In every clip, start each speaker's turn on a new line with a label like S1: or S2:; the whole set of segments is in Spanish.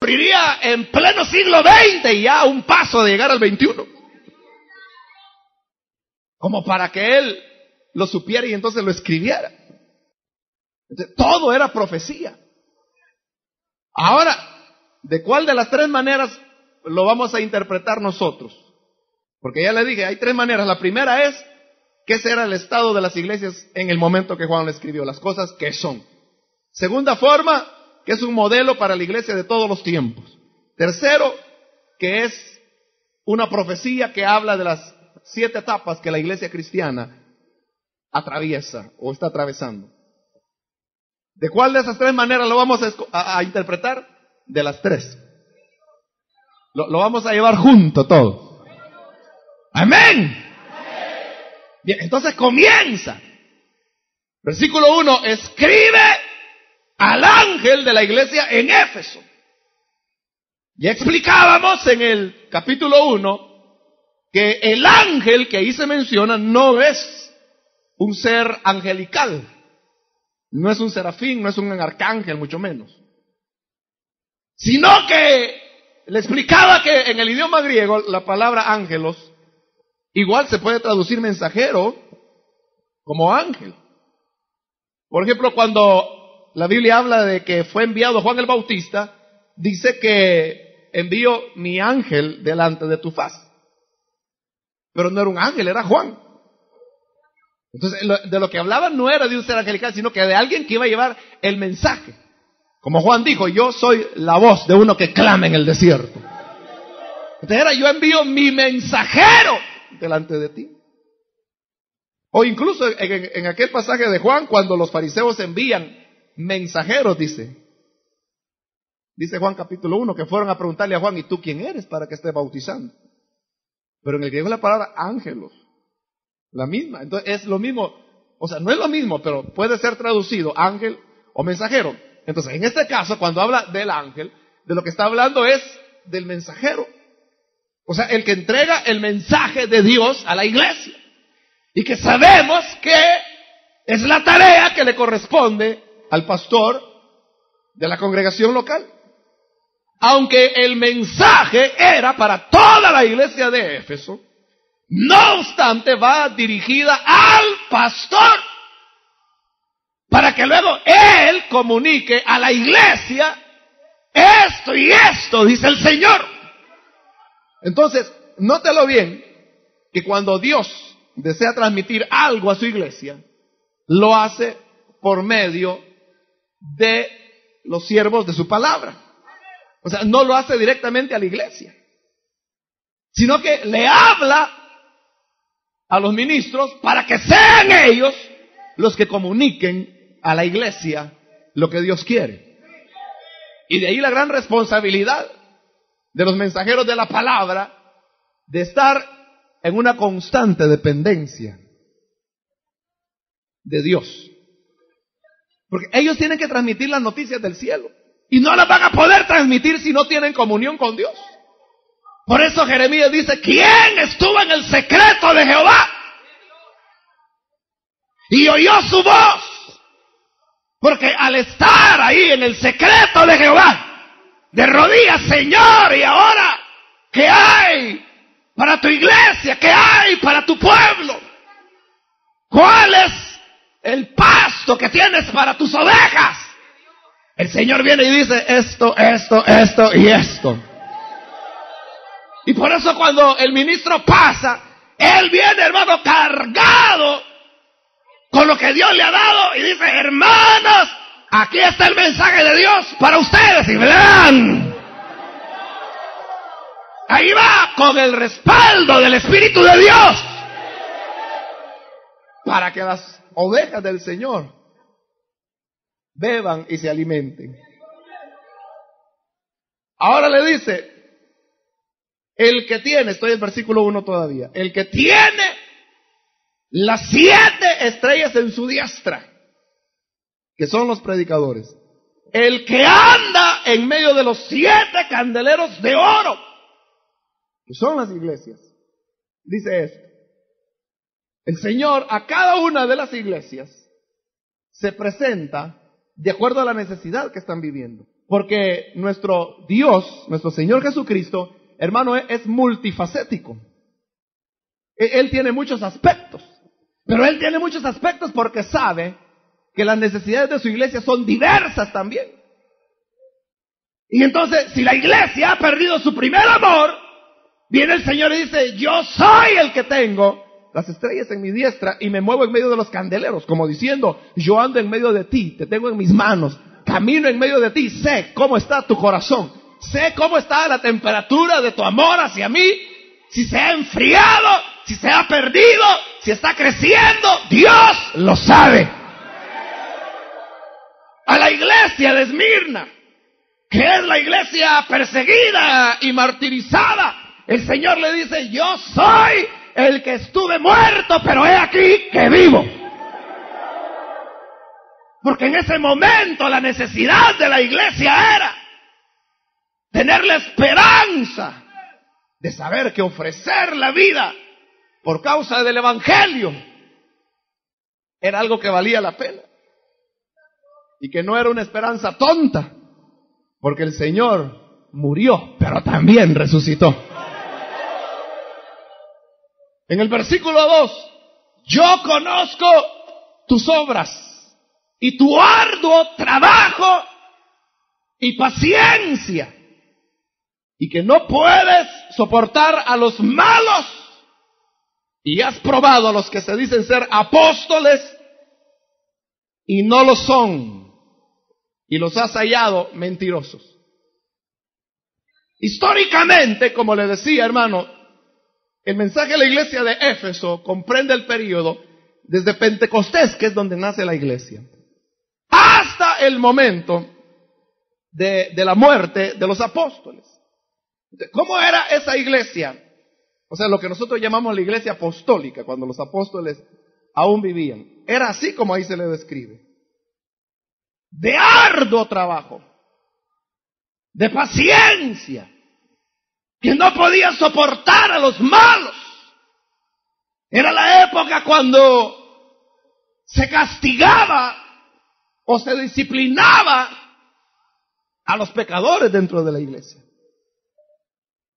S1: ocurriría en pleno siglo XX y ya a un paso de llegar al XXI. Como para que él lo supiera y entonces lo escribiera. Entonces, todo era profecía. Ahora, ¿de cuál de las tres maneras lo vamos a interpretar nosotros? Porque ya le dije, hay tres maneras. La primera es, ¿qué será el estado de las iglesias en el momento que Juan lo escribió? Las cosas que son. Segunda forma, que es un modelo para la iglesia de todos los tiempos. Tercero, que es una profecía que habla de las 7 etapas que la iglesia cristiana atraviesa o está atravesando. ¿De cuál de esas tres maneras lo vamos a interpretar? De las tres. Lo vamos a llevar junto todo. Amén. Bien, entonces comienza. Versículo 1, escribe al ángel de la iglesia en Éfeso. Ya explicábamos en el capítulo 1 que el ángel que ahí se menciona no es un ser angelical, no es un serafín, no es un arcángel, mucho menos, sino que le explicaba que en el idioma griego la palabra ángelos igual se puede traducir mensajero como ángel. Por ejemplo, cuando la Biblia habla de que fue enviado Juan el Bautista, dice que envió mi ángel delante de tu faz. Pero no era un ángel, era Juan. Entonces, de lo que hablaba no era de un ser angelical, sino que de alguien que iba a llevar el mensaje. Como Juan dijo, yo soy la voz de uno que clama en el desierto. Entonces era, yo envío mi mensajero delante de ti. O incluso en aquel pasaje de Juan, cuando los fariseos envían mensajeros, dice Juan capítulo 1, que fueron a preguntarle a Juan, ¿y tú quién eres para que estés bautizando? Pero en el griego la palabra ángelos, la misma. Entonces es lo mismo, o sea, no es lo mismo, pero puede ser traducido ángel o mensajero. Entonces, en este caso, cuando habla del ángel, de lo que está hablando es del mensajero. O sea, el que entrega el mensaje de Dios a la iglesia. Y que sabemos que es la tarea que le corresponde al pastor de la congregación local. Aunque el mensaje era para toda la iglesia de Éfeso, no obstante va dirigida al pastor, para que luego él comunique a la iglesia esto y esto, dice el Señor. Entonces, nótelo bien, que cuando Dios desea transmitir algo a su iglesia, lo hace por medio de los siervos de su palabra. O sea, no lo hace directamente a la iglesia, sino que le habla a los ministros para que sean ellos los que comuniquen a la iglesia lo que Dios quiere. Y de ahí la gran responsabilidad de los mensajeros de la palabra de estar en una constante dependencia de Dios. Porque ellos tienen que transmitir las noticias del cielo. Y no las van a poder transmitir si no tienen comunión con Dios. Por eso Jeremías dice, ¿quién estuvo en el secreto de Jehová? Y oyó su voz. Porque al estar ahí en el secreto de Jehová, de rodillas, Señor, y ahora, ¿qué hay para tu iglesia? ¿Qué hay para tu pueblo? ¿Cuál es el pasto que tienes para tus ovejas? El Señor viene y dice esto y esto. Y por eso cuando el ministro pasa, él viene, hermano, cargado con lo que Dios le ha dado y dice, hermanos, aquí está el mensaje de Dios para ustedes. Y verán, ahí va con el respaldo del Espíritu de Dios para que las ovejas del Señor beban y se alimenten. Ahora le dice, el que tiene, estoy en el versículo 1 todavía, el que tiene las 7 estrellas en su diestra, que son los predicadores, el que anda en medio de los 7 candeleros de oro, que son las iglesias, dice esto: el Señor a cada una de las iglesias se presenta de acuerdo a la necesidad que están viviendo. Porque nuestro Dios, nuestro Señor Jesucristo, hermano, es multifacético. Él tiene muchos aspectos. Pero Él tiene muchos aspectos porque sabe que las necesidades de su iglesia son diversas también. Y entonces, si la iglesia ha perdido su primer amor, viene el Señor y dice, yo soy el que tengo las estrellas en mi diestra y me muevo en medio de los candeleros, como diciendo, yo ando en medio de ti, te tengo en mis manos, camino en medio de ti, sé cómo está tu corazón, sé cómo está la temperatura de tu amor hacia mí, si se ha enfriado, si se ha perdido, si está creciendo, Dios lo sabe. A la iglesia de Esmirna, que es la iglesia perseguida y martirizada, el Señor le dice, yo soy el que estuve muerto, pero he aquí que vivo. Porque en ese momento la necesidad de la iglesia era tener la esperanza de saber que ofrecer la vida por causa del Evangelio era algo que valía la pena. Y que no era una esperanza tonta, porque el Señor murió, pero también resucitó. En el versículo 2, yo conozco tus obras y tu arduo trabajo y paciencia, y que no puedes soportar a los malos, y has probado a los que se dicen ser apóstoles y no lo son, y los has hallado mentirosos. Históricamente, como le decía, hermano, el mensaje de la iglesia de Éfeso comprende el periodo desde Pentecostés, que es donde nace la iglesia, hasta el momento de la muerte de los apóstoles. ¿Cómo era esa iglesia? O sea, lo que nosotros llamamos la iglesia apostólica, cuando los apóstoles aún vivían. Era así como ahí se le describe. De arduo trabajo, de paciencia, que no podía soportar a los malos. Era la época cuando se castigaba o se disciplinaba a los pecadores dentro de la iglesia.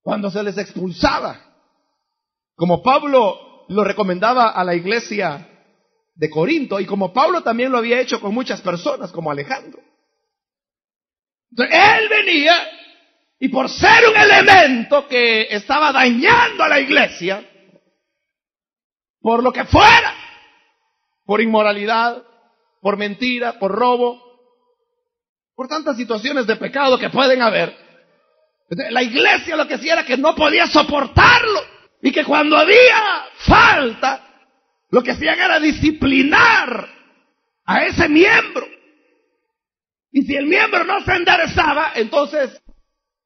S1: Cuando se les expulsaba, como Pablo lo recomendaba a la iglesia de Corinto, y como Pablo también lo había hecho con muchas personas, como Alejandro. Entonces, él venía, y por ser un elemento que estaba dañando a la iglesia, por lo que fuera, por inmoralidad, por mentira, por robo, por tantas situaciones de pecado que pueden haber, la iglesia lo que hacía era que no podía soportarlo, y que cuando había falta, lo que hacían era disciplinar a ese miembro. Y si el miembro no se enderezaba, entonces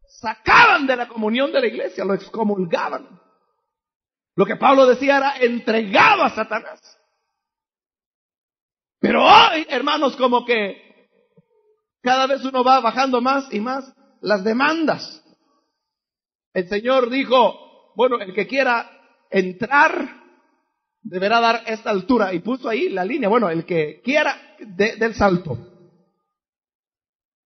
S1: sacaban de la comunión de la iglesia, lo excomulgaban. Lo que Pablo decía era entregado a Satanás. Pero hoy, hermanos, como que cada vez uno va bajando más y más las demandas. El Señor dijo, bueno, el que quiera entrar deberá dar esta altura, y puso ahí la línea, bueno, el que quiera del salto.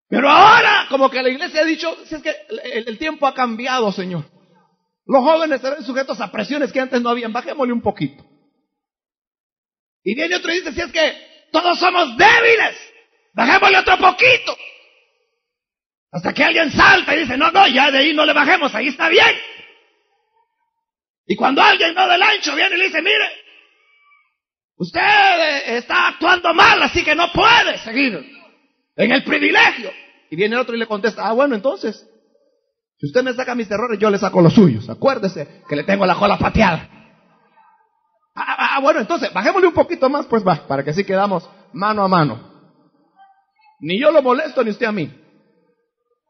S1: Pero ahora, como que la iglesia ha dicho, si es que el tiempo ha cambiado, Señor. Los jóvenes se ven sujetos a presiones que antes no habían, bajémosle un poquito. Y viene otro y dice, si es que todos somos débiles, bajémosle otro poquito. Hasta que alguien salta y dice, no, ya de ahí no le bajemos, ahí está bien. Y cuando alguien no del ancho viene y le dice, mire, usted está actuando mal, así que no puede seguir en el privilegio. Y viene el otro y le contesta, bueno, entonces, si usted me saca mis errores, yo le saco los suyos. Acuérdese que le tengo la cola pateada. Bueno, entonces, bajémosle un poquito más, pues va, para que así quedamos mano a mano. Ni yo lo molesto, ni usted a mí.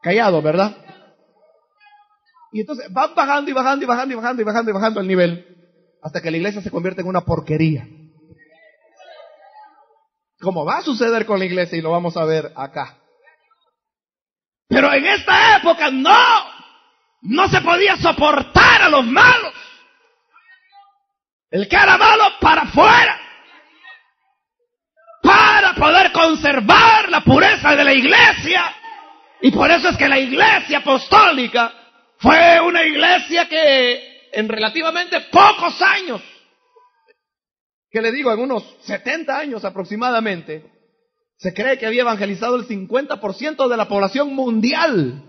S1: Callado, ¿verdad? Y entonces van bajando y bajando y bajando y bajando y bajando y bajando el nivel, hasta que la iglesia se convierte en una porquería. Como va a suceder con la iglesia, y lo vamos a ver acá. Pero en esta época no se podía soportar a los malos. El que era malo para afuera, para poder conservar la pureza de la iglesia, Y por eso es que la iglesia apostólica fue una iglesia que en relativamente pocos años, que le digo, en unos 70 años aproximadamente, se cree que había evangelizado el 50% de la población mundial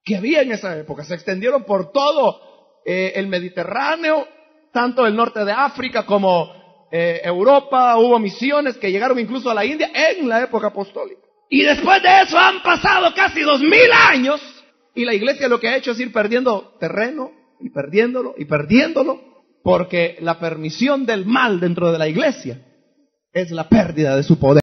S1: que había en esa época. Se extendieron por todo el Mediterráneo, tanto el norte de África como Europa. Hubo misiones que llegaron incluso a la India en la época apostólica. Y después de eso han pasado casi 2000 años y la iglesia lo que ha hecho es ir perdiendo terreno y perdiéndolo, porque la permisión del mal dentro de la iglesia es la pérdida de su poder.